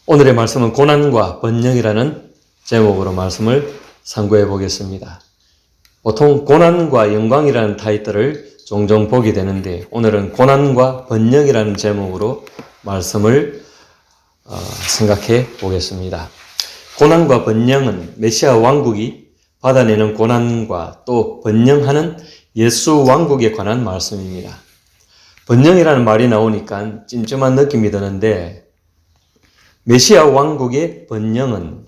오늘의 말씀은 고난과 번영이라는 제목으로 말씀을 상고해 보겠습니다. 보통 고난과 영광이라는 타이틀을 종종 보게 되는데 오늘은 고난과 번영이라는 제목으로 말씀을 생각해 보겠습니다. 고난과 번영은 메시아 왕국이 받아내는 고난과 또 번영하는 예수 왕국에 관한 말씀입니다. 번영이라는 말이 나오니까 찜찜한 느낌이 드는데 메시아 왕국의 번영은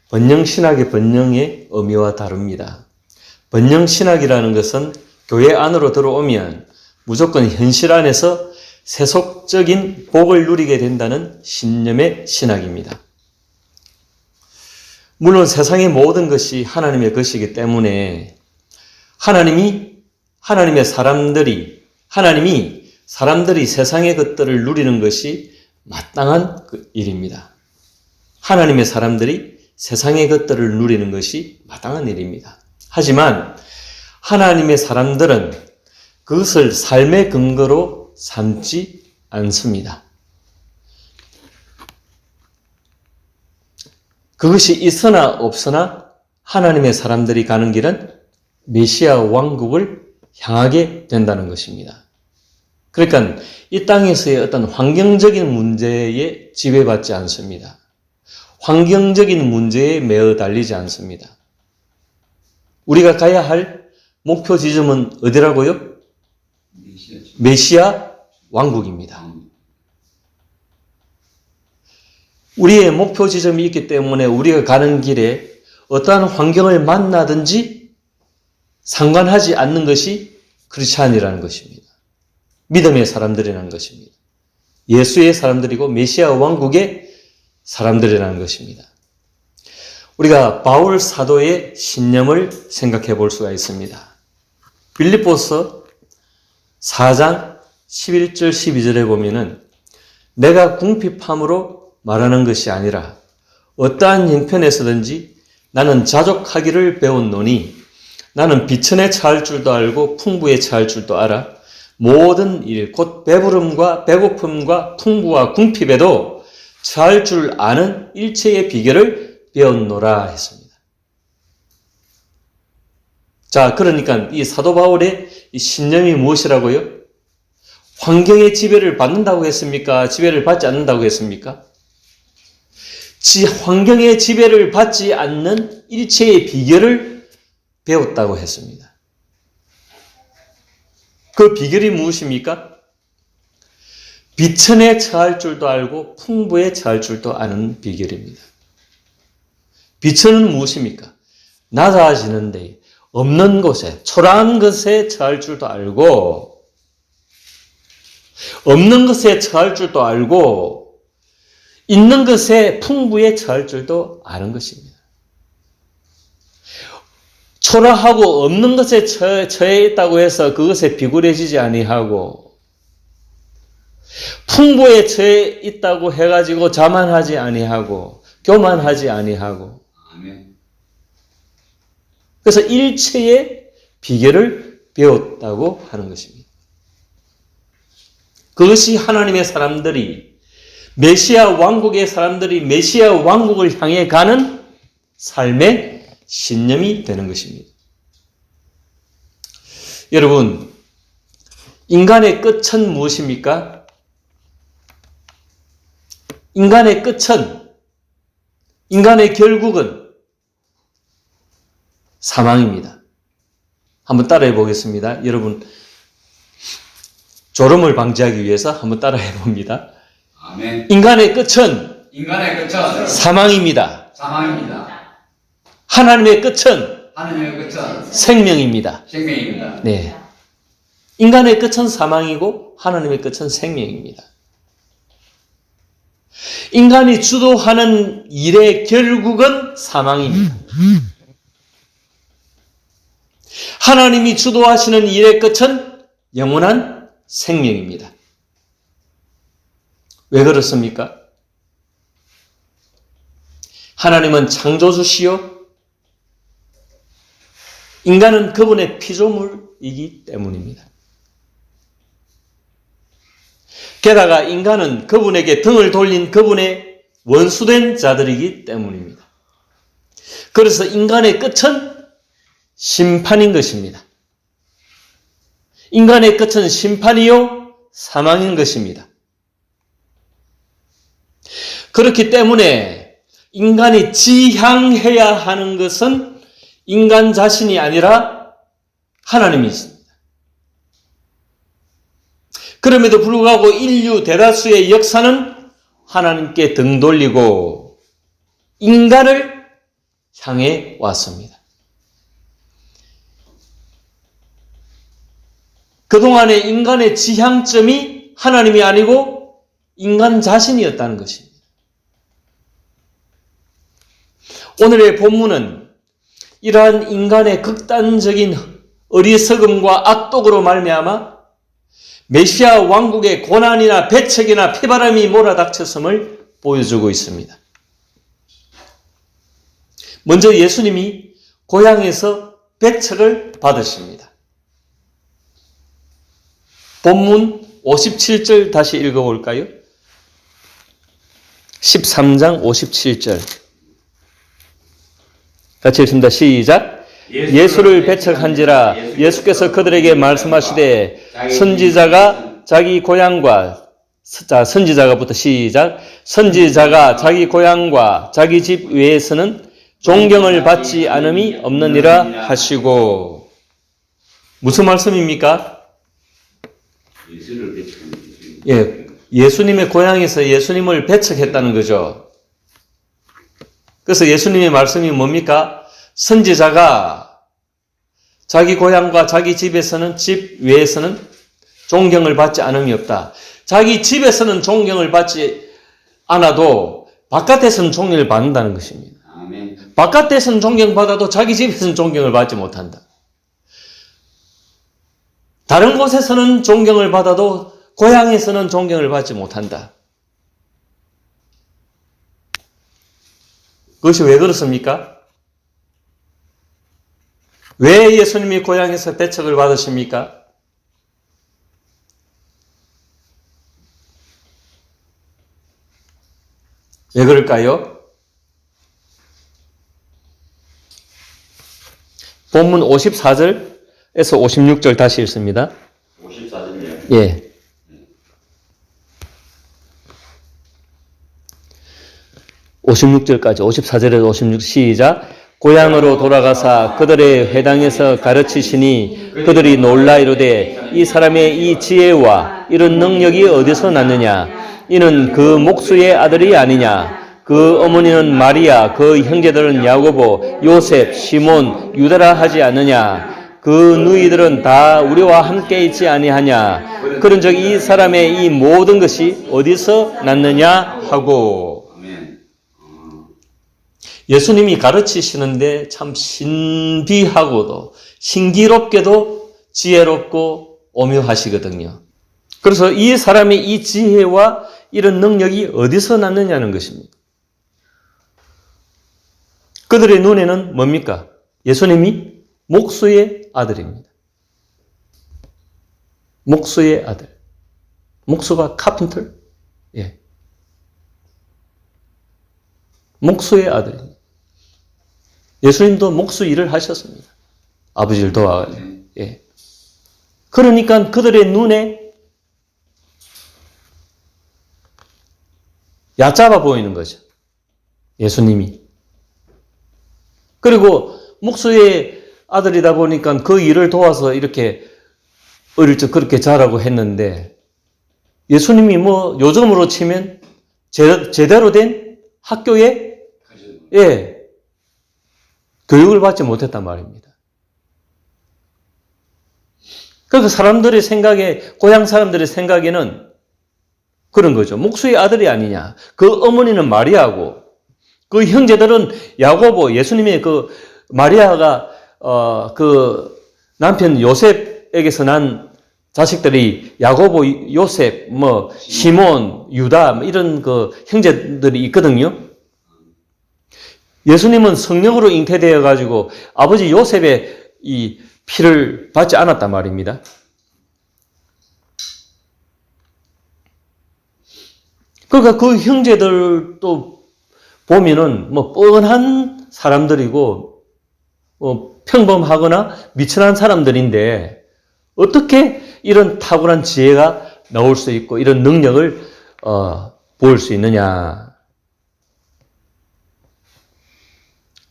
번영신학의 번영의 의미와 다릅니다. 번영신학이라는 것은 교회 안으로 들어오면 무조건 현실 안에서 세속적인 복을 누리게 된다는 신념의 신학입니다. 물론 세상의 모든 것이 하나님의 것이기 때문에 하나님이 사람들이 세상의 것들을 누리는 것이 마땅한 일입니다. 하나님의 사람들이 세상의 것들을 누리는 것이 마땅한 일입니다. 하지만 하나님의 사람들은 그것을 삶의 근거로 삼지 않습니다. 그것이 있으나 없으나 하나님의 사람들이 가는 길은 메시아 왕국을 향하게 된다는 것입니다. 그러니까 이 땅에서의 어떤 환경적인 문제에 지배받지 않습니다. 환경적인 문제에 매어 달리지 않습니다. 우리가 가야 할 목표 지점은 어디라고요? 메시아 왕국입니다. 우리의 목표 지점이 있기 때문에 우리가 가는 길에 어떠한 환경을 만나든지 상관하지 않는 것이 크리스찬이라는 것입니다. 믿음의 사람들이라는 것입니다. 예수의 사람들이고 메시아 왕국의 사람들이라는 것입니다. 우리가 바울 사도의 신념을 생각해 볼 수가 있습니다. 빌립보서 4장 11절 12절에 보면은 내가 궁핍함으로 말하는 것이 아니라 어떠한 형편에서든지 나는 자족하기를 배웠노니 나는 비천에 처할 줄도 알고 풍부에 처할 줄도 알아 모든 일, 곧 배부름과 배고픔과 풍부와 궁핍에도 처할 줄 아는 일체의 비결을 배웠노라 했습니다. 자, 그러니까 이 사도 바울의 이 신념이 무엇이라고요? 환경의 지배를 받는다고 했습니까? 지배를 받지 않는다고 했습니까? 환경의 지배를 받지 않는 일체의 비결을 배웠다고 했습니다. 그 비결이 무엇입니까? 비천에 처할 줄도 알고 풍부에 처할 줄도 아는 비결입니다. 비천은 무엇입니까? 낮아지는데 없는 곳에 초라한 것에 처할 줄도 알고 없는 것에 처할 줄도 알고 있는 것에 풍부에 처할 줄도 아는 것입니다. 초라하고 없는 것에 처해 있다고 해서 그것에 비굴해지지 아니하고 풍부에 처해 있다고 해가지고 자만하지 아니하고 교만하지 아니하고 그래서 일체의 비결을 배웠다고 하는 것입니다. 그것이 하나님의 사람들이 메시아 왕국의 사람들이 메시아 왕국을 향해 가는 삶의 신념이 되는 것입니다. 여러분, 인간의 끝은 무엇입니까? 인간의 끝은, 인간의 결국은 사망입니다. 한번 따라해 보겠습니다. 여러분, 졸음을 방지하기 위해서 한번 따라해 봅니다. 아멘. 인간의 끝은 사망입니다. 하나님의 끝은 생명입니다. 네. 인간의 끝은 사망이고 하나님의 끝은 생명입니다. 인간이 주도하는 일의 결국은 사망입니다. 하나님이 주도하시는 일의 끝은 영원한 생명입니다. 왜 그렇습니까? 하나님은 창조주시요 인간은 그분의 피조물이기 때문입니다. 게다가 인간은 그분에게 등을 돌린 그분의 원수된 자들이기 때문입니다. 그래서 인간의 끝은 심판인 것입니다. 인간의 끝은 심판이요 사망인 것입니다. 그렇기 때문에 인간이 지향해야 하는 것은 인간 자신이 아니라 하나님이십니다. 그럼에도 불구하고 인류 대다수의 역사는 하나님께 등 돌리고 인간을 향해 왔습니다. 그동안의 인간의 지향점이 하나님이 아니고 인간 자신이었다는 것입니다. 오늘의 본문은 이러한 인간의 극단적인 어리석음과 악독으로 말미암아 메시아 왕국의 고난이나 배척이나 피바람이 몰아닥쳤음을 보여주고 있습니다. 먼저 예수님이 고향에서 배척을 받으십니다. 본문 57절 다시 읽어볼까요? 13장 57절 같이 읽습니다. 시작. 예수를 배척한지라 예수께서 그들에게 말씀하시되 선지자가 자기 고향과 선지자가부터 시작. 선지자가 자기 고향과 자기 집 외에서는 존경을 받지 않음이 없느니라 하시고. 무슨 말씀입니까? 예수를 배척하는 예, 예수님의 고향에서 예수님을 배척했다는 거죠. 그래서 예수님의 말씀이 뭡니까? 선지자가 자기 고향과 자기 집에서는 집 외에서는 존경을 받지 않음이 없다. 자기 집에서는 존경을 받지 않아도 바깥에서는 존경을 받는다는 것입니다. 아멘. 바깥에서는 존경받아도 자기 집에서는 존경을 받지 못한다. 다른 곳에서는 존경을 받아도 고향에서는 존경을 받지 못한다. 그것이 왜 그렇습니까? 왜 예수님이 고향에서 배척을 받으십니까? 왜 그럴까요? 본문 54절에서 56절 다시 읽습니다. 54절이요? 예. (56절까지) 54절에서 56 시작. 고향으로 돌아가사 그들의 회당에서 가르치시니 그들이 놀라 이르되 이 사람의 이 지혜와 이런 능력이 어디서 났느냐? 이는 그 목수의 아들이 아니냐? 그 어머니는 마리아, 그 형제들은 야고보, 요셉, 시몬, 유다라 하지 않느냐? 그 누이들은 다 우리와 함께 있지 아니하냐? 그런즉 이 사람의 이 모든 것이 어디서 났느냐 하고. 예수님이 가르치시는데 참 신비하고도 신기롭게도 지혜롭고 오묘하시거든요. 그래서 이 사람의 이 지혜와 이런 능력이 어디서 났느냐는 것입니다. 그들의 눈에는 뭡니까? 예수님이 목수의 아들입니다. 목수의 아들. 목수가 카펜터? 예. 목수의 아들입니다. 예수님도 목수 일을 하셨습니다. 아버지를 도와가지고. 예. 그러니까 그들의 눈에 얕잡아 보이는 거죠. 예수님이. 그리고 목수의 아들이다 보니까 그 일을 도와서 이렇게 어릴 적 그렇게 자라고 했는데 예수님이 뭐 요즘으로 치면 제대로 된 학교에 교육을 받지 못했단 말입니다. 그래서 사람들의 생각에, 고향 사람들의 생각에는 그런 거죠. 목수의 아들이 아니냐. 그 어머니는 마리아고, 그 형제들은 야고보, 예수님의 그 마리아가, 그 남편 요셉에게서 난 자식들이 야고보, 요셉, 시몬, 유다, 이런 그 형제들이 있거든요. 예수님은 성령으로 잉태되어 가지고 아버지 요셉의 이 피를 받지 않았단 말입니다. 그러니까 그 형제들도 보면은 뭐 뻔한 사람들이고 평범하거나 미천한 사람들인데 어떻게 이런 탁월한 지혜가 나올 수 있고 이런 능력을 보일 수 있느냐.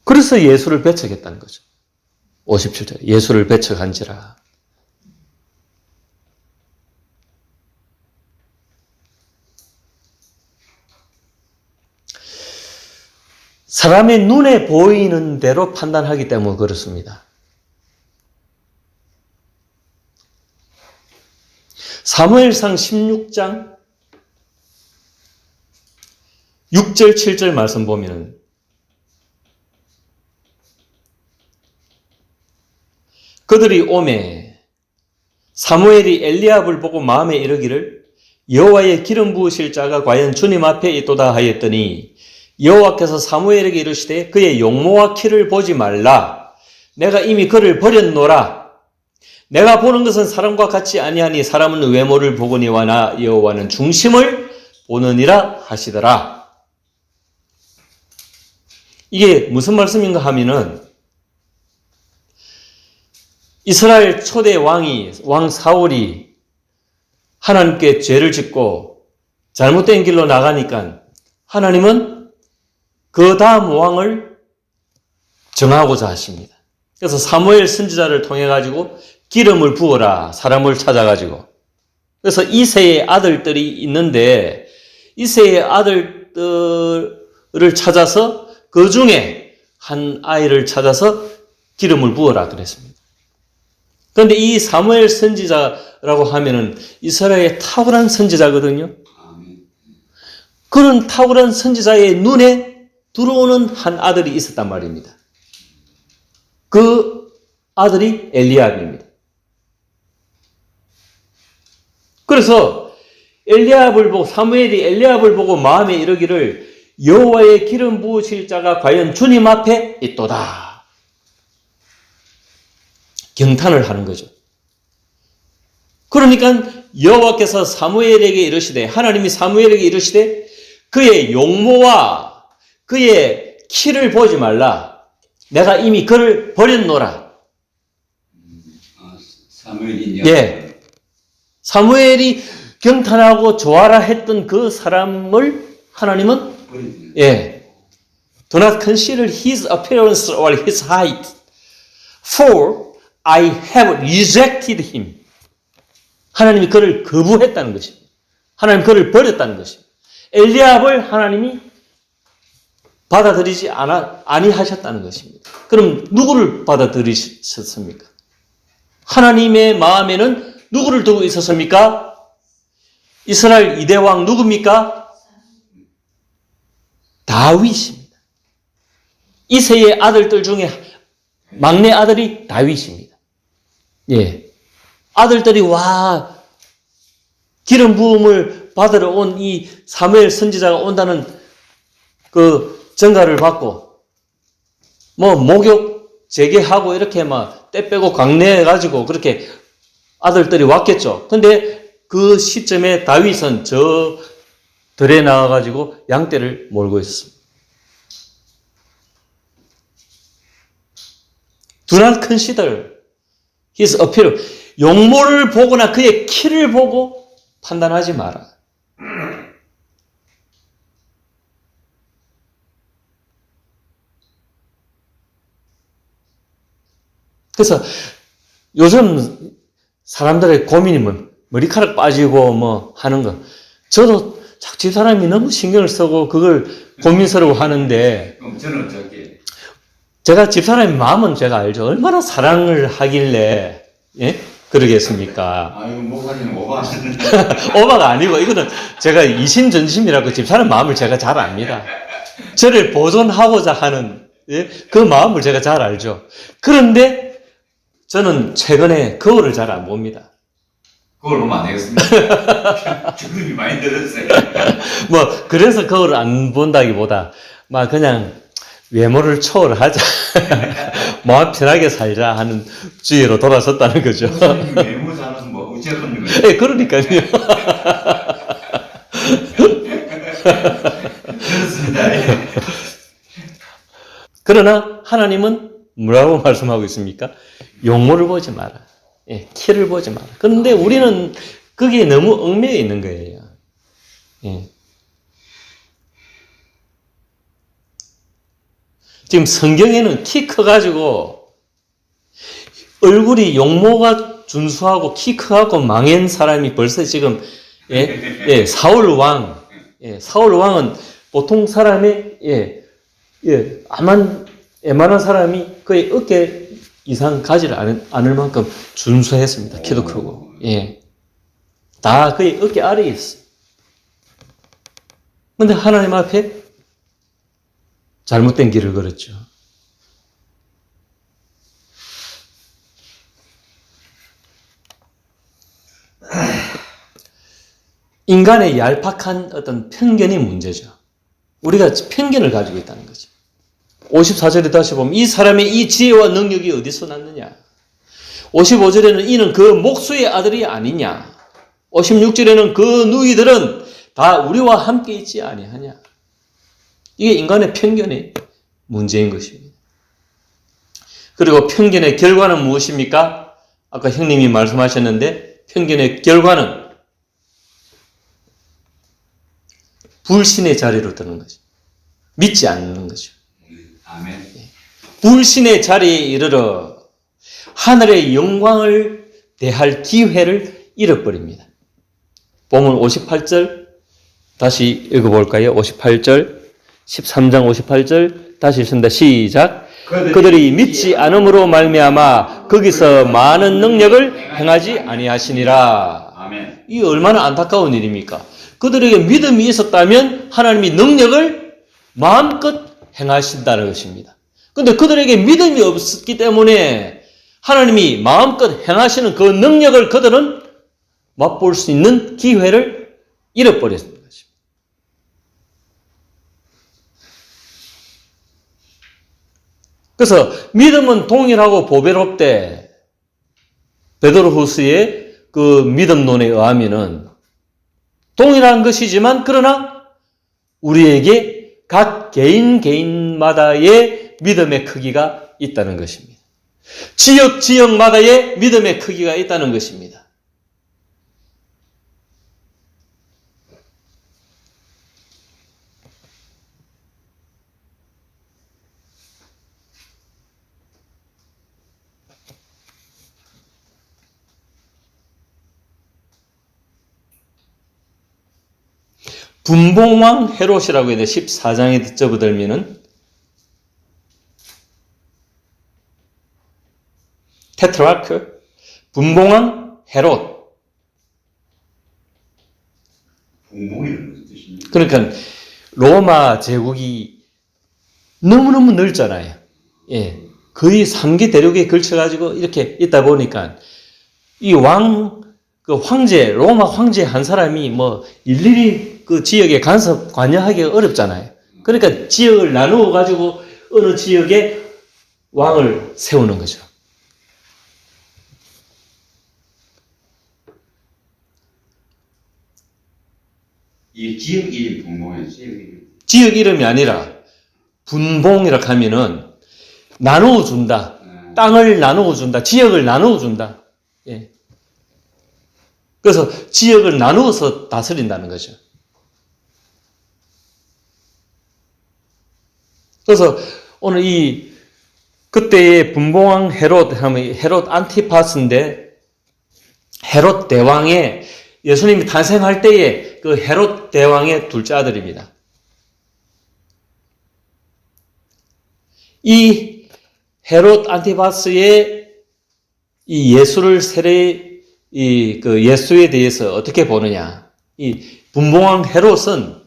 그래서 예수를 배척했다는 거죠. 57절 예수를 배척한지라. 사람의 눈에 보이는 대로 판단하기 때문에 그렇습니다. 사무엘상 16장 6절 7절 말씀 보면은 그들이 오매 사무엘이 엘리압을 보고 마음에 이르기를 여호와의 기름 부으실 자가 과연 주님 앞에 있도다 하였더니 여호와께서 사무엘에게 이르시되 그의 용모와 키를 보지 말라. 내가 이미 그를 버렸노라. 내가 보는 것은 사람과 같이 아니하니 사람은 외모를 보거니와 나 여호와는 중심을 보느니라 하시더라. 이게 무슨 말씀인가 하면은 이스라엘 초대 왕 사울이 하나님께 죄를 짓고 잘못된 길로 나가니까 하나님은 그 다음 왕을 정하고자 하십니다. 그래서 사무엘 선지자를 통해 가지고 기름을 부어라 사람을 찾아 가지고 그래서 이새의 아들들이 있는데 이새의 아들들을 찾아서 그 중에 한 아이를 찾아서 기름을 부어라 그랬습니다. 그런데 이 사무엘 선지자라고 하면은 이스라엘의 탁월한 선지자거든요. 그런 탁월한 선지자의 눈에 들어오는 한 아들이 있었단 말입니다. 그 아들이 엘리압입니다. 그래서 사무엘이 엘리압을 보고 마음에 이르기를 여호와의 기름 부으실 자가 과연 주님 앞에 있도다. 경탄을 하는 거죠. 그러니까 여호와께서 사무엘에게 이르시되 하나님이 사무엘에게 이르시되 그의 용모와 그의 키를 보지 말라. 내가 이미 그를 버렸노라. 사무엘이 예. 사무엘이 경탄하고 좋아라 했던 그 사람을 하나님은 예. Do not consider his appearance or his height, for I have rejected him. 하나님이 그를 거부했다는 것입니다. 하나님 그를 버렸다는 것입니다. 엘리압을 하나님이 받아들이지 아니하셨다는 것입니다. 그럼 누구를 받아들이셨습니까? 하나님의 마음에는 누구를 두고 있었습니까? 이스라엘 2대 왕 누굽니까? 다윗입니다. 이새의 아들들 중에 막내 아들이 다윗입니다. 예. 아들들이 기름 부음을 받으러 온 이 사무엘 선지자가 온다는 그 전가를 받고 목욕 재개하고 이렇게 때 빼고 강내해가지고 그렇게 아들들이 왔겠죠. 근데 그 시점에 다윗은 저 들에 나와가지고 양떼를 몰고 있었습니다. Do not consider his appearance. 용모를 보거나 그의 키를 보고 판단하지 마라. 그래서 요즘 사람들의 고민이 머리카락 빠지고 하는 거. 저도 집사람이 너무 신경을 쓰고 그걸 고민스러워 하는데. 그럼 저는 어떻게? 제가 집사람의 마음은 제가 알죠. 얼마나 사랑을 하길래, 예? 그러겠습니까? 이거 목사님 오버하시는. 오바가 아니고, 이거는 제가 이심전심이라고 집사람 마음을 제가 잘 압니다. 저를 보존하고자 하는, 예? 그 마음을 제가 잘 알죠. 그런데 저는 최근에 거울을 잘 안 봅니다. 그걸 보면 안 되겠습니다. 주름이 많이 들었어요. 그래서 거울을 안 본다기보다, 그냥 외모를 초월하자. 마음 편하게 살자 하는 주의로 돌아섰다는 거죠. 외모 잘해서 어째서 거예요? 예, 그러니까요. 그렇습니다. 예. 그러나 하나님은 뭐라고 말씀하고 있습니까? 용모를 보지 마라. 예, 키를 보지 마라. 그런데 우리는 거기에 너무 얽매여 있는 거예요. 예. 지금 성경에는 키 커가지고 얼굴이 용모가 준수하고 키 커갖고 망한 사람이 벌써 지금 사울 왕, 사울 왕은 보통 사람의 애만한 사람이 거의 어깨 이상 가지를 않을 만큼 준수했습니다. 키도 크고, 다 거의 어깨 아래에 있어. 근데 하나님 앞에 잘못된 길을 걸었죠. 인간의 얄팍한 어떤 편견이 문제죠. 우리가 편견을 가지고 있다는 거죠. 54절에 다시 보면 이 사람의 이 지혜와 능력이 어디서 났느냐. 55절에는 이는 그 목수의 아들이 아니냐. 56절에는 그 누이들은 다 우리와 함께 있지 아니하냐. 이게 인간의 편견의 문제인 것입니다. 그리고 편견의 결과는 무엇입니까? 아까 형님이 말씀하셨는데 편견의 결과는 불신의 자리로 드는 거죠. 믿지 않는 거죠. 아멘. 불신의 자리에 이르러 하늘의 영광을 대할 기회를 잃어버립니다. 보면 58절 다시 읽어볼까요? 58절 13장 58절 다시 읽습니다. 시작. 그들이 믿지 않음으로 말미암아 거기서 많은 능력을 행하지 아니하시니라. 아멘. 이 얼마나 안타까운 일입니까? 그들에게 믿음이 있었다면 하나님이 능력을 마음껏 행하신다는 것입니다. 그런데 그들에게 믿음이 없었기 때문에 하나님이 마음껏 행하시는 그 능력을 그들은 맛볼 수 있는 기회를 잃어버렸습니다. 그래서 믿음은 동일하고 보배롭되 베드로후서의 그 믿음론에 의하면은 동일한 것이지만 그러나 우리에게 각 개인마다의 믿음의 크기가 있다는 것입니다. 지역마다의 믿음의 크기가 있다는 것입니다. 분봉왕 헤롯이라고 있는데 14장에 접어들면은 테트라크 분봉왕 헤롯. 분봉이라는 무슨 뜻입니까? 그러니까 로마 제국이 너무너무 넓잖아요. 거의 3개 대륙에 걸쳐가지고 이렇게 있다 보니까 이 그 황제, 로마 황제 한 사람이 뭐 일일이 그 지역에 간섭, 관여하기가 어렵잖아요. 그러니까 지역을 나누어 가지고 어느 지역에 왕을 세우는 거죠. 이 지역 이름 분봉이에요. 지역 이름. 지역 이름이 아니라 분봉이라고 하면은 나누어 준다. 땅을 나누어 준다. 지역을 나누어 준다. 그래서 지역을 나누어서 다스린다는 거죠. 그래서 오늘 그때의 분봉왕 헤롯 하면 헤롯 안티파스인데 헤롯 대왕의 예수님이 탄생할 때에 그 헤롯 대왕의 둘째 아들입니다. 이 헤롯 안티파스의 이 예수를 그 예수에 대해서 어떻게 보느냐. 이 분봉왕 헤롯은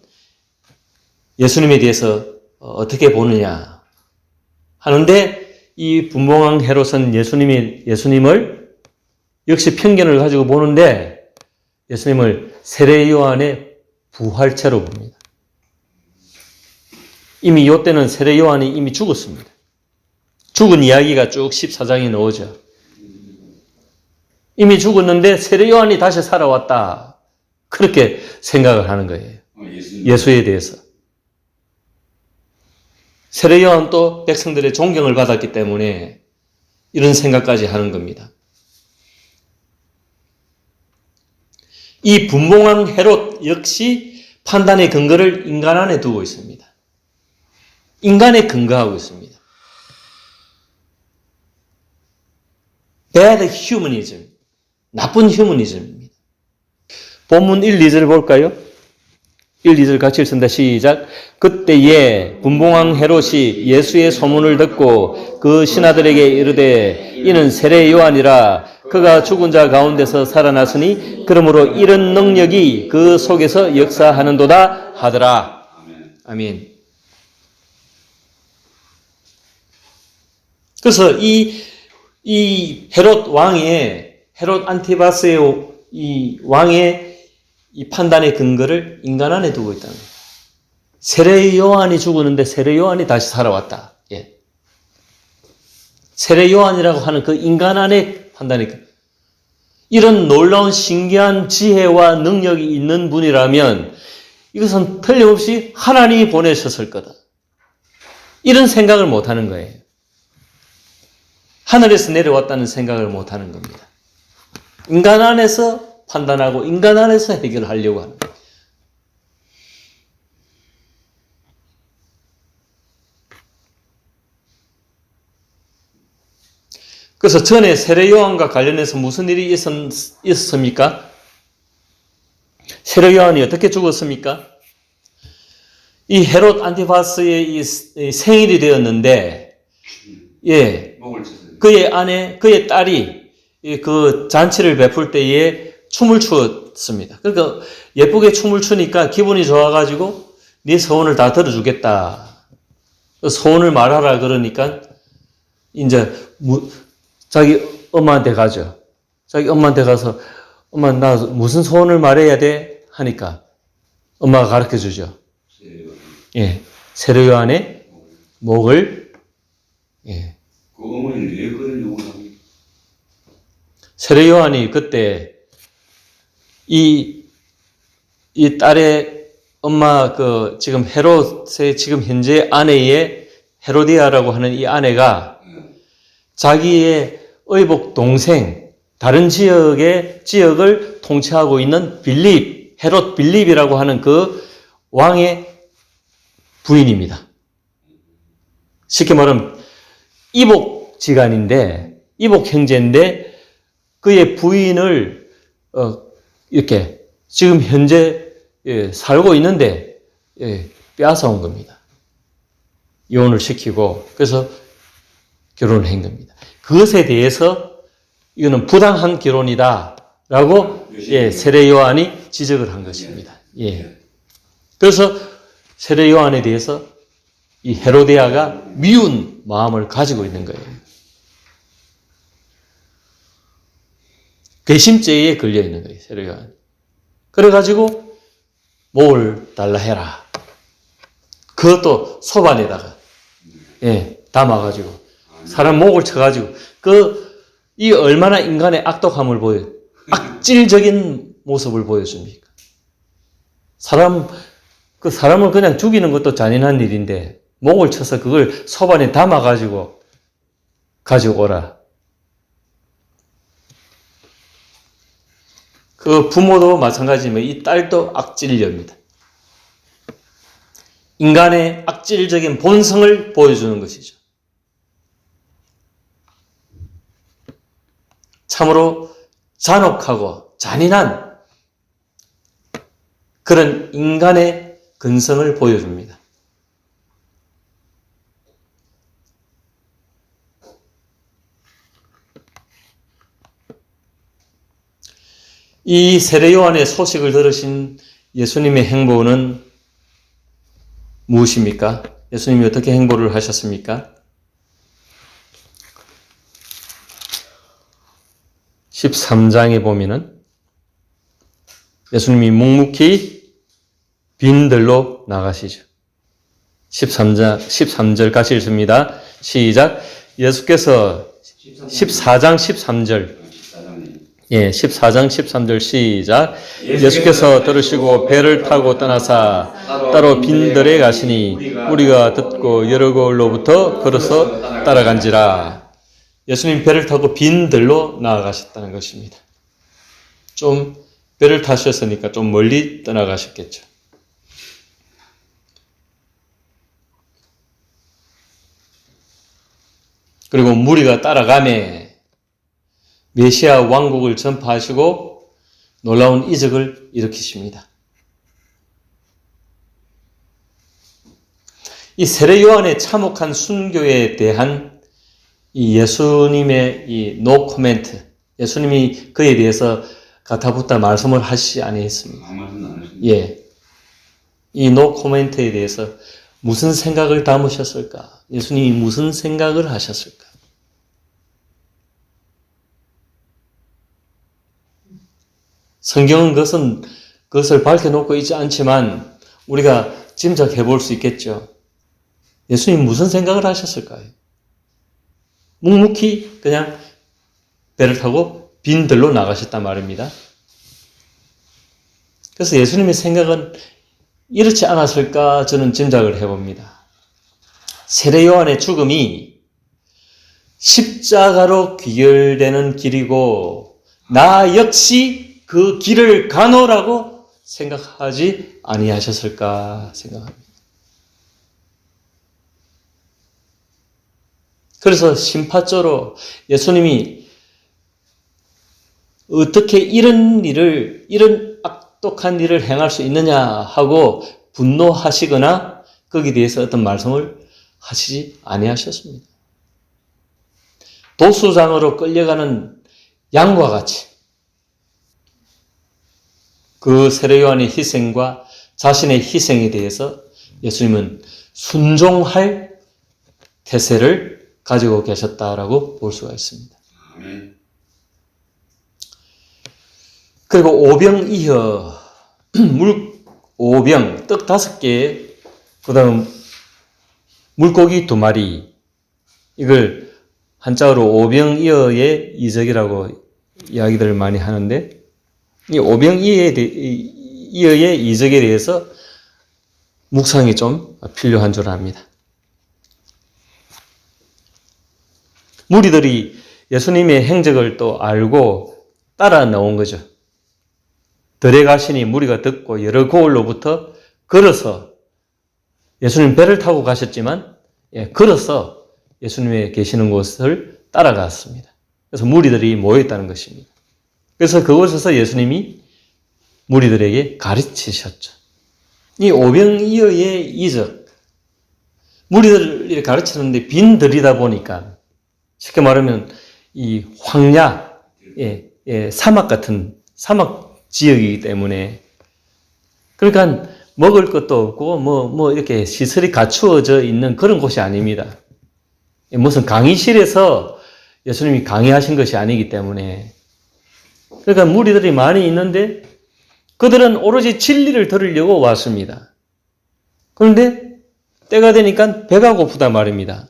예수님에 대해서 어떻게 보느냐 하는데 이 분봉왕 헤롯은 예수님을 역시 편견을 가지고 보는데 예수님을 세례 요한의 부활체로 봅니다. 이미 이때는 세례 요한이 이미 죽었습니다. 죽은 이야기가 쭉 14장에 나오죠. 이미 죽었는데 세례 요한이 다시 살아왔다. 그렇게 생각을 하는 거예요. 예수에 대해서. 세례 요한 또 백성들의 존경을 받았기 때문에 이런 생각까지 하는 겁니다. 이 분봉왕 헤롯 역시 판단의 근거를 인간 안에 두고 있습니다. 인간에 근거하고 있습니다. bad humanism, 나쁜 휴머니즘입니다. 본문 1, 2절 볼까요? 1, 2절 같이 읽습니다. 시작. 그때에 분봉왕 헤롯이 예수의 소문을 듣고 그 신하들에게 이르되 이는 세례 요한이라 그가 죽은 자 가운데서 살아났으니 그러므로 이런 능력이 그 속에서 역사하는도다 하더라. 아멘. 그래서 이 헤롯 왕의 헤롯 안티바스의 이 왕의 이 판단의 근거를 인간 안에 두고 있다는 거예요. 세례 요한이 죽었는데 세례 요한이 다시 살아왔다. 예. 세례 요한이라고 하는 그 인간 안에 판단의 근거. 이런 놀라운 신기한 지혜와 능력이 있는 분이라면 이것은 틀림없이 하나님이 보내셨을 거다. 이런 생각을 못 하는 거예요. 하늘에서 내려왔다는 생각을 못 하는 겁니다. 인간 안에서 판단하고 인간 안에서 해결하려고 하는 거예요. 그래서 전에 세례 요한과 관련해서 무슨 일이 있었습니까? 세례 요한이 어떻게 죽었습니까? 이 헤롯 안티바스의 이 생일이 되었는데, 예, 그의 딸이 그 잔치를 베풀 때에 춤을 추었습니다. 그러니까 예쁘게 춤을 추니까 기분이 좋아가지고 네 소원을 다 들어주겠다. 소원을 말하라 그러니까 이제 자기 엄마한테 가죠. 자기 엄마한테 가서 엄마 나 무슨 소원을 말해야 돼? 하니까 엄마가 가르쳐 주죠. 예, 세례 요한의 목을 예. 그 어머니는 왜 그런 요구를 합니까? 세례 요한이 그때 이 딸의 엄마 지금 헤롯의 지금 현재 아내의 헤로디아라고 하는 이 아내가 자기의 의복 동생 다른 지역을 통치하고 있는 헤롯 빌립이라고 하는 그 왕의 부인입니다. 쉽게 말하면 이복 형제인데 그의 부인을 이렇게 지금 현재 살고 있는데 빼앗아온 겁니다. 이혼을 시키고 그래서 결혼을 한 겁니다. 그것에 대해서 이거는 부당한 결혼이다라고 세례 요한이 지적을 한 것입니다. 예. 그래서 세례 요한에 대해서 이 헤로디아가 미운 마음을 가지고 있는 거예요. 괘씸죄에 걸려 있는 거예요, 세례 요한. 그래가지고 목을 달라 해라. 그것도 소반에다가 담아가지고 사람 목을 쳐가지고 이 얼마나 인간의 악독함을 악질적인 모습을 보여줍니까? 사람을 그냥 죽이는 것도 잔인한 일인데 목을 쳐서 그걸 소반에 담아가지고 가지고 오라. 그 부모도 마찬가지지만 이 딸도 악질녀입니다. 인간의 악질적인 본성을 보여주는 것이죠. 참으로 잔혹하고 잔인한 그런 인간의 근성을 보여줍니다. 이 세례 요한의 소식을 들으신 예수님의 행보는 무엇입니까? 예수님이 어떻게 행보를 하셨습니까? 13장에 보면은 예수님이 묵묵히 빈들로 나가시죠. 13절 같이 읽습니다. 시작. 예수께서 14장 13절 예, 14장 13절 시작. 예수께서 들으시고 배를 타고 떠나사 따로 빈들에 가시니 우리가 듣고 여러 곳로부터 걸어서 따라간지라. 예수님 배를 타고 빈들로 나아가셨다는 것입니다. 좀 배를 타셨으니까 좀 멀리 떠나가셨겠죠. 그리고 무리가 따라가매 메시아 왕국을 전파하시고 놀라운 이적을 일으키십니다. 이 세례 요한의 참혹한 순교에 대한 이 예수님의 이 노 코멘트, 예수님이 그에 대해서 가타부타 말씀을 하시지 아니했습니다. 예, 이 노 코멘트에 대해서 무슨 생각을 담으셨을까? 예수님이 무슨 생각을 하셨을까? 성경은 그것을 밝혀놓고 있지 않지만 우리가 짐작해 볼 수 있겠죠. 예수님 무슨 생각을 하셨을까요? 묵묵히 그냥 배를 타고 빈들로 나가셨단 말입니다. 그래서 예수님의 생각은 이렇지 않았을까 저는 짐작을 해봅니다. 세례 요한의 죽음이 십자가로 귀결되는 길이고 나 역시 그 길을 가노라고 생각하지 아니하셨을까 생각합니다. 그래서 심파조로 예수님이 어떻게 이런 악독한 일을 행할 수 있느냐 하고 분노하시거나 거기에 대해서 어떤 말씀을 하시지 아니하셨습니다. 도수장으로 끌려가는 양과 같이 그 세례 요한의 희생과 자신의 희생에 대해서 예수님은 순종할 태세를 가지고 계셨다라고 볼 수가 있습니다. 그리고 오병이어 오병 떡 5개, 그 다음 물고기 2마리, 이걸 한자어로 오병이어의 이적이라고 이야기들을 많이 하는데 이 오병이어의 이적에 대해서 묵상이 좀 필요한 줄 압니다. 무리들이 예수님의 행적을 또 알고 따라 나온 거죠. 들에 가시니 무리가 듣고 여러 고을로부터 걸어서 예수님 배를 타고 가셨지만 걸어서 예수님의 계시는 곳을 따라갔습니다. 그래서 무리들이 모여있다는 것입니다. 그래서 그곳에서 예수님이 무리들에게 가르치셨죠. 이 오병이어의 이적, 무리들을 가르치는데 빈들이다 보니까 쉽게 말하면 이 황야, 사막 같은 사막 지역이기 때문에 그러니까 먹을 것도 없고 이렇게 시설이 갖추어져 있는 그런 곳이 아닙니다. 무슨 강의실에서 예수님이 강의하신 것이 아니기 때문에 그러니까 무리들이 많이 있는데 그들은 오로지 진리를 들으려고 왔습니다. 그런데 때가 되니까 배가 고프단 말입니다.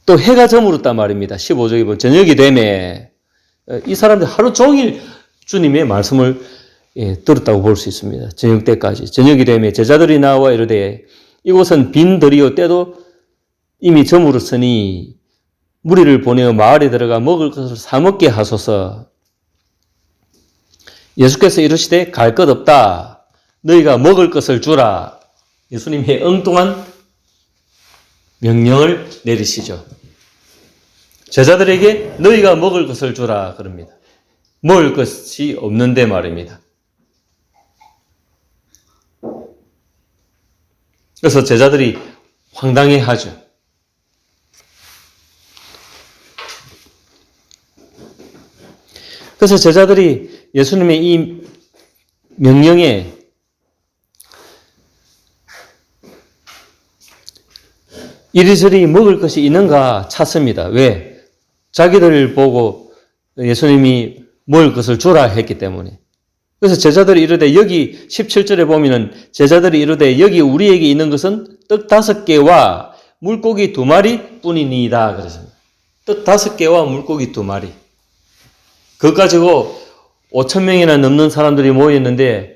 또 해가 저물었단 말입니다. 15절에 보면 저녁이 되매 이 사람들 하루 종일 주님의 말씀을 들었다고 볼 수 있습니다. 저녁 때까지. 저녁이 되매 제자들이 나와 이르되 이곳은 빈들이요 때도 이미 저물었으니 무리를 보내어 마을에 들어가 먹을 것을 사 먹게 하소서. 예수께서 이르시되 갈 것 없다. 너희가 먹을 것을 주라. 예수님의 엉뚱한 명령을 내리시죠. 제자들에게 너희가 먹을 것을 주라 그럽니다. 먹을 것이 없는데 말입니다. 그래서 제자들이 황당해하죠. 그래서 제자들이 예수님의 이 명령에 이리저리 먹을 것이 있는가 찾습니다. 왜? 자기들 보고 예수님이 먹을 것을 주라 했기 때문에. 그래서 제자들이 이르되 여기 17절에 보면은 제자들이 이르되 여기 우리에게 있는 것은 떡 5개와 물고기 2마리 뿐이니이다 그랬습니다. 떡 5개와 물고기 2마리. 그것 가지고 5천 명이나 넘는 사람들이 모였는데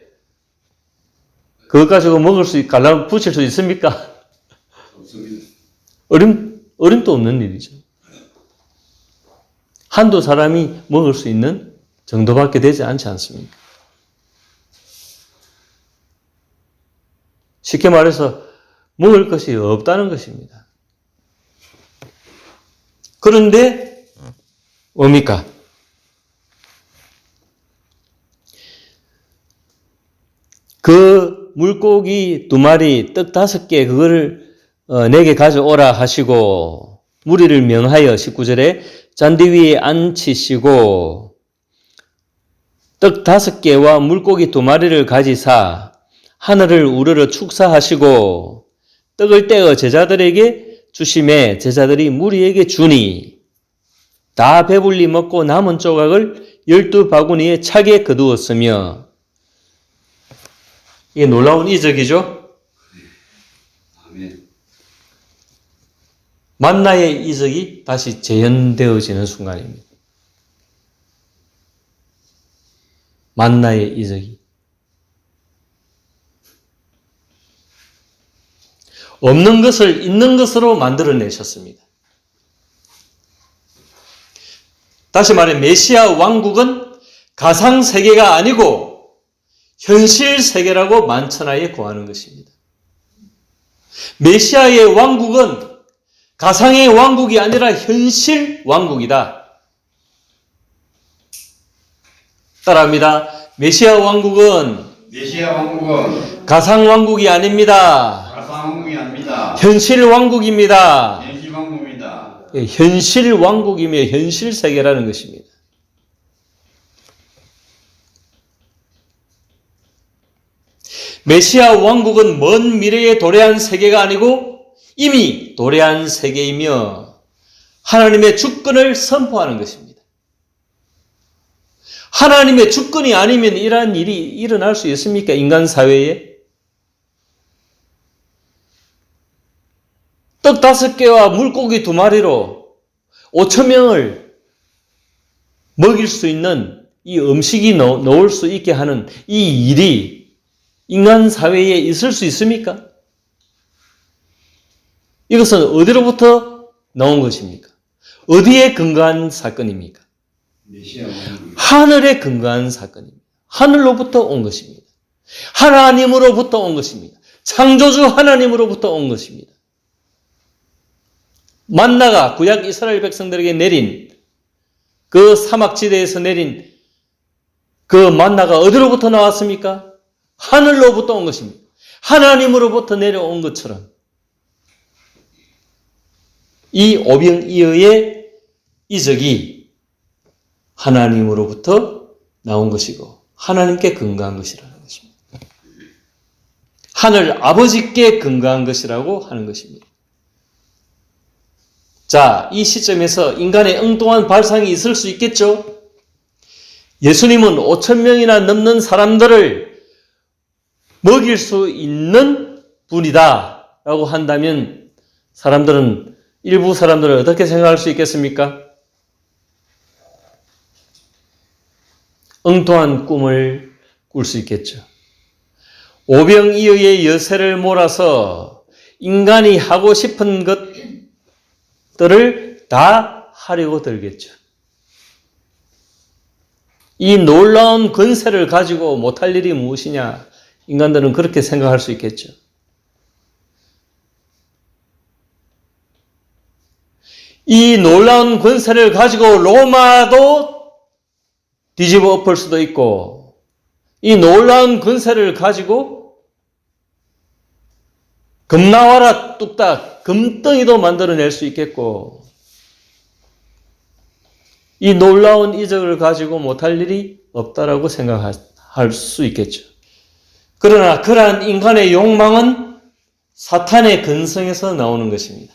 그것 가지고 갈라 붙일 수 있습니까? 없습니다. 어림도 없는 일이죠. 한두 사람이 먹을 수 있는 정도밖에 되지 않지 않습니까? 쉽게 말해서 먹을 것이 없다는 것입니다. 그런데 뭡니까? 그 물고기 2마리, 떡 5개 그거를 내게 가져오라 하시고 무리를 명하여 19절에 잔디 위에 앉히시고 떡 5개와 물고기 2마리를 가지사 하늘을 우러러 축사하시고 떡을 떼어 제자들에게 주심에 제자들이 무리에게 주니 다 배불리 먹고 남은 조각을 12바구니에 차게 거두었으며 이게 놀라운 이적이죠. 아멘. 만나의 이적이 다시 재현되어지는 순간입니다. 만나의 이적이. 없는 것을 있는 것으로 만들어내셨습니다. 다시 말해 메시아 왕국은 가상세계가 아니고 현실세계라고 만천하에 고하는 것입니다. 메시아의 왕국은 가상의 왕국이 아니라 현실 왕국이다. 따라합니다. 메시아 왕국은 가상 왕국이 아닙니다. 가상 왕국이 아닙니다. 현실 왕국입니다. 현실 왕국입니다. 현실 왕국이며 현실 세계라는 것입니다. 메시아 왕국은 먼 미래에 도래한 세계가 아니고 이미 도래한 세계이며 하나님의 주권을 선포하는 것입니다. 하나님의 주권이 아니면 이러한 일이 일어날 수 있습니까? 인간 사회에? 떡 5개와 물고기 2마리로 5천 명을 먹일 수 있는 이 음식이 나올 수 있게 하는 이 일이 인간 사회에 있을 수 있습니까? 이것은 어디로부터 나온 것입니까? 어디에 근거한 사건입니까? 하늘에 근거한 사건입니다. 하늘로부터 온 것입니다. 하나님으로부터 온 것입니다. 창조주 하나님으로부터 온 것입니다. 만나가 구약 이스라엘 백성들에게 내린 그 사막지대에서 내린 그 만나가 어디로부터 나왔습니까? 하늘로부터 온 것입니다. 하나님으로부터 내려온 것처럼 이 오병이어의 이적이 하나님으로부터 나온 것이고 하나님께 근거한 것이라는 것입니다. 하늘 아버지께 근거한 것이라고 하는 것입니다. 자, 이 시점에서 인간의 엉뚱한 발상이 있을 수 있겠죠? 예수님은 5천 명이나 넘는 사람들을 먹일 수 있는 분이다 라고 한다면 일부 사람들은 어떻게 생각할 수 있겠습니까? 엉뚱한 꿈을 꿀 수 있겠죠. 오병이어의 여세를 몰아서 인간이 하고 싶은 것들을 다 하려고 들겠죠. 이 놀라운 권세를 가지고 못할 일이 무엇이냐? 인간들은 그렇게 생각할 수 있겠죠. 이 놀라운 권세를 가지고 로마도 뒤집어 엎을 수도 있고 이 놀라운 권세를 가지고 금 나와라 뚝딱 금덩이도 만들어낼 수 있겠고 이 놀라운 이적을 가지고 못할 일이 없다라고 생각할 수 있겠죠. 그러나 그러한 인간의 욕망은 사탄의 근성에서 나오는 것입니다.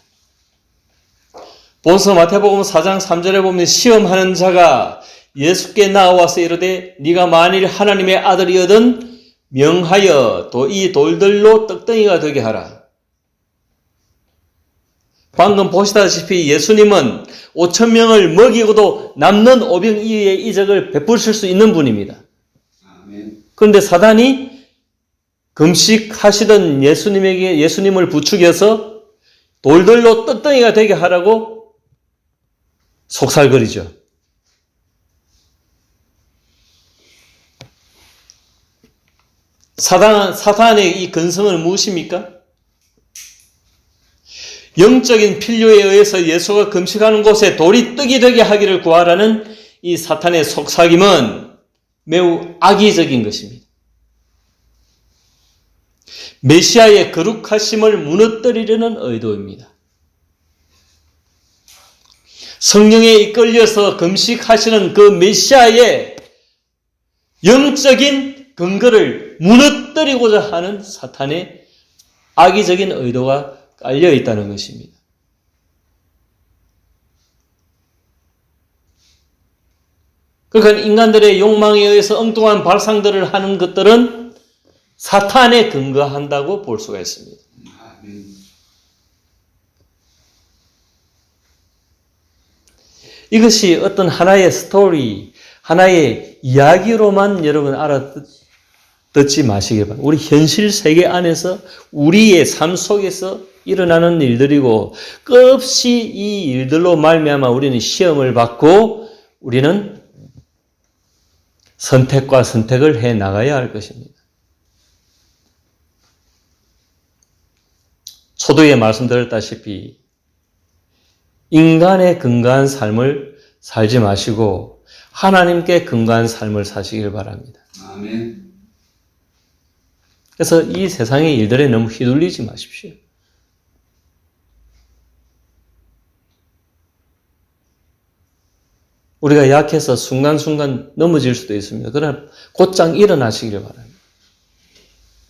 본서 마태복음 4장 3절에 보면 시험하는 자가 예수께 나와서 이르되 네가 만일 하나님의 아들이거든 명하여 이 돌들로 떡덩이가 되게 하라. 방금 보시다시피 예수님은 5,000명을 먹이고도 남는 오병이어의 이적을 베푸실 수 있는 분입니다. 아멘. 그런데 사단이 금식하시던 예수님을 부추겨서 돌들로 뜯덩이가 되게 하라고 속살거리죠. 사탄의 이 근성은 무엇입니까? 영적인 필요에 의해서 예수가 금식하는 곳에 돌이 떡이 되게 하기를 구하라는 이 사탄의 속삭임은 매우 악의적인 것입니다. 메시아의 거룩하심을 무너뜨리려는 의도입니다. 성령에 이끌려서 금식하시는 그 메시아의 영적인 근거를 무너뜨리고자 하는 사탄의 악의적인 의도가 깔려 있다는 것입니다. 그러니까 인간들의 욕망에 의해서 엉뚱한 발상들을 하는 것들은 사탄에 근거한다고 볼 수가 있습니다. 아멘. 이것이 어떤 하나의 스토리, 하나의 이야기로만 여러분 알아듣지 마시기 바랍니다. 우리 현실 세계 안에서 우리의 삶 속에서 일어나는 일들이고 끝없이 이 일들로 말미암아 우리는 시험을 받고 우리는 선택과 선택을 해 나가야 할 것입니다. 초두에 말씀드렸다시피 인간의 근거한 삶을 살지 마시고 하나님께 근거한 삶을 사시길 바랍니다. 아멘. 그래서 이 세상의 일들에 너무 휘둘리지 마십시오. 우리가 약해서 순간순간 넘어질 수도 있습니다. 그러나 곧장 일어나시길 바랍니다.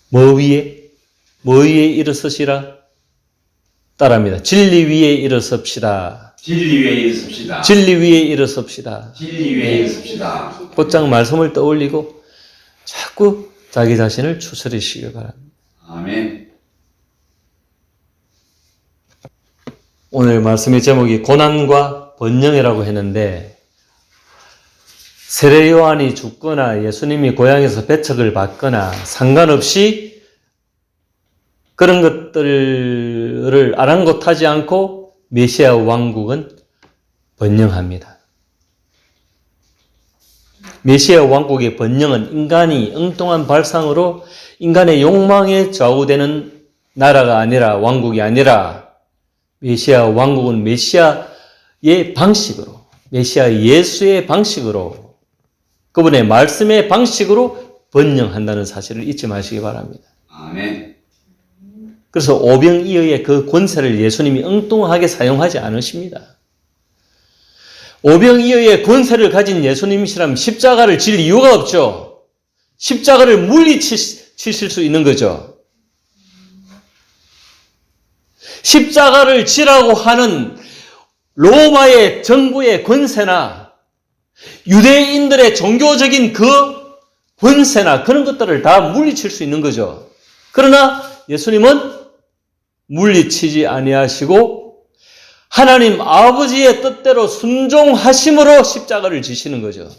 뭐 위에 일어서시라? 따라합니다. 진리 위에 일어섭시다. 진리 위에 일섭시다. 진리 위에 일어섭시다. 진리 위에 일섭시다. 곧장 말씀을 떠올리고 자꾸 자기 자신을 추스리시길 바랍니다. 아멘. 오늘 말씀의 제목이 고난과 번영이라고 했는데 세례 요한이 죽거나 예수님이 고향에서 배척을 받거나 상관없이 그런 것들을 아랑곳하지 않고 메시아 왕국은 번영합니다. 메시아 왕국의 번영은 인간이 엉뚱한 발상으로 인간의 욕망에 좌우되는 나라가 아니라 왕국이 아니라 메시아 왕국은 메시아의 방식으로 메시아 예수의 방식으로 그분의 말씀의 방식으로 번영한다는 사실을 잊지 마시기 바랍니다. 아멘. 그래서 오병이어의 그 권세를 예수님이 엉뚱하게 사용하지 않으십니다. 오병이어의 권세를 가진 예수님이시라면 십자가를 질 이유가 없죠. 십자가를 물리치실 수 있는 거죠. 십자가를 지라고 하는 로마의 정부의 권세나 유대인들의 종교적인 그 권세나 그런 것들을 다 물리칠 수 있는 거죠. 그러나 예수님은 물리치지 아니하시고 하나님 아버지의 뜻대로 순종하심으로 십자가를 지시는 거죠.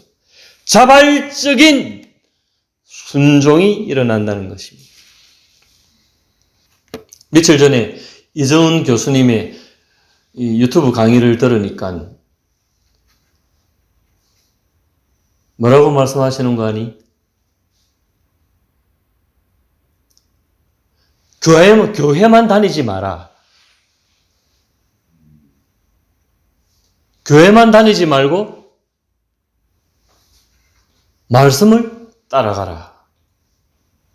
자발적인 순종이 일어난다는 것입니다. 며칠 전에 이정은 교수님의 유튜브 강의를 들으니까 뭐라고 말씀하시는 거 아니? 교회만 다니지 마라. 교회만 다니지 말고 말씀을 따라가라.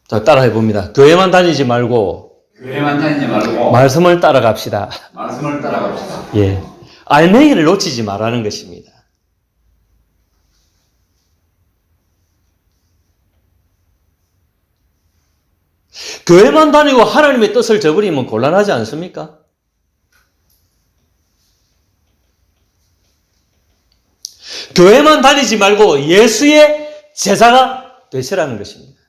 자, 따라해 봅니다. 교회만 다니지 말고 말씀을 따라갑시다. 말씀을 따라갑시다. 예. 알맹이를 놓치지 말라는 것입니다. 교회만 다니고 하나님의 뜻을 저버리면 곤란하지 않습니까? 교회만 다니지 말고 예수의 제자가 되시라는 것입니다.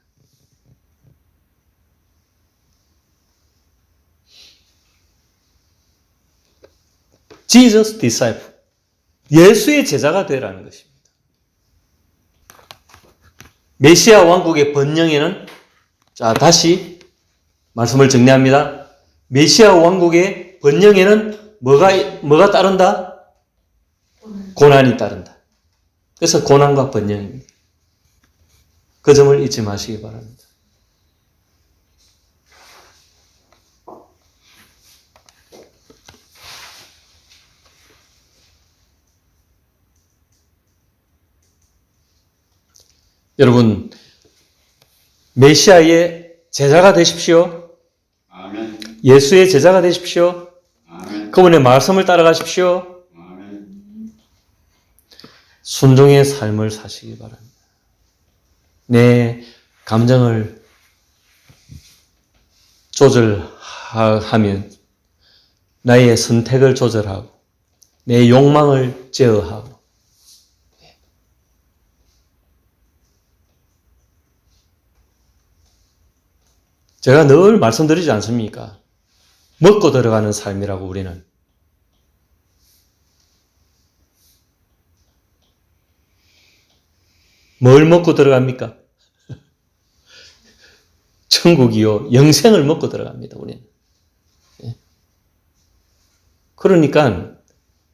Jesus disciple. 예수의 제자가 되라는 것입니다. 메시아 왕국의 번영에는, 자, 다시 말씀을 정리합니다. 메시아 왕국의 번영에는 뭐가 따른다? 고난이 따른다. 그래서 고난과 번영입니다. 그 점을 잊지 마시기 바랍니다. 여러분, 메시아의 제자가 되십시오. 아멘. 예수의 제자가 되십시오. 아멘. 그분의 말씀을 따라가십시오. 아멘. 순종의 삶을 사시기 바랍니다. 내 감정을 조절하면 나의 선택을 조절하고 내 욕망을 제어하고 제가 늘 말씀드리지 않습니까? 먹고 들어가는 삶이라고 우리는. 뭘 먹고 들어갑니까? 천국이요. 영생을 먹고 들어갑니다, 우리는. 그러니까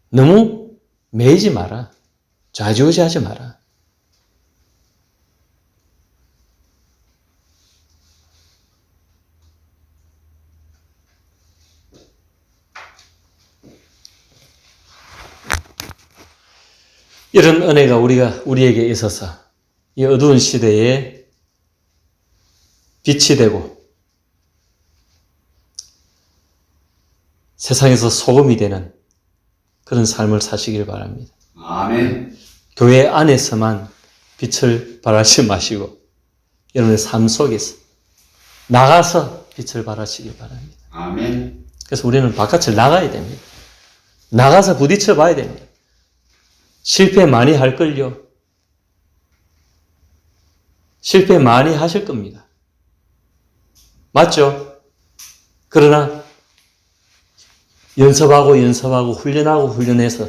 너무 매이지 마라. 좌지우지하지 마라. 이런 은혜가 우리에게 있어서 이 어두운 시대에 빛이 되고 세상에서 소금이 되는 그런 삶을 사시길 바랍니다. 아멘. 교회 안에서만 빛을 발하지 마시고 여러분의 삶 속에서 나가서 빛을 발하시길 바랍니다. 아멘. 그래서 우리는 바깥을 나가야 됩니다. 나가서 부딪혀 봐야 됩니다. 실패 많이 할걸요. 실패 많이 하실 겁니다. 맞죠? 그러나 연습하고 훈련해서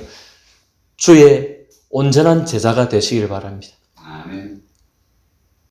주의 온전한 제자가 되시길 바랍니다. 아멘.